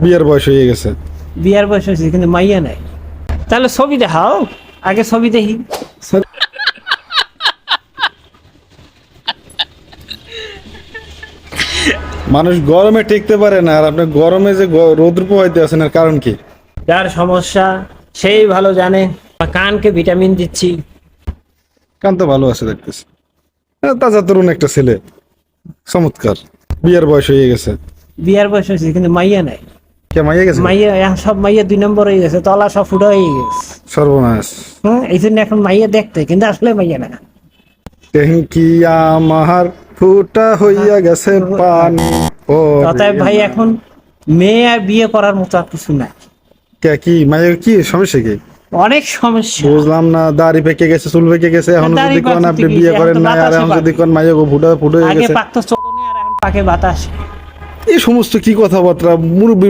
বিয়ের বয়স হয়ে গেছে। বিয়ার বয়স হয়েছে কিন্তু মাইয়া নাই। তাহলে ছবি দেখাও, আগে ছবি দেখি। মানুষ গরমে টিকতে পারে না, আর আপনি গরমে যে রৌদ্র পোহাইতে আছেন, এর কারণ কি? যার সমস্যা সেই ভালো জানে। কানকে ভিটামিন দিচ্ছি। কান তো ভালো আছে দেখতেছি, তাজা তরুণ একটা ছেলে, চমৎকার। বিয়ের বয়স হয়ে গেছে। বিয়ার বয়স হয়েছে কিন্তু মাইয়া নাই। কে মাইয়া গেছে? মাইয়া এখন সব মাইয়া 2 নম্বর হয়ে গেছে, তলা সব ফুটা হয়ে গেছে। সর্বনাশ। হ্যাঁ, এই জন্য এখন মাইয়া দেখতে, কিন্তু আসলে মাইয়া না। কি আমার ফুটা হইয়া গেছে পানি। ও অতএব ভাই এখন মেয়ে আর বিয়ে করার মতো আর কিছু নাই। কে কি মায়ের কি সমস্যা কি? অনেক সমস্যা। বুঝলাম না, দাড়ি পেকে গেছে, চুল পেকে গেছে, এখন দাড়ি যদি কোন পাকতে আপনি গেছে, বিয়ে এখন করেন তো না, আর বাতাসে এখন যদি পাকে। কোন মাইয়া ফুটা ফুটে হয়ে আগে গেছে, পাকতো চোদনে আর এখন পাকে বাতাস। এই সমস্ত কি কথাবার্তা মুরব্বী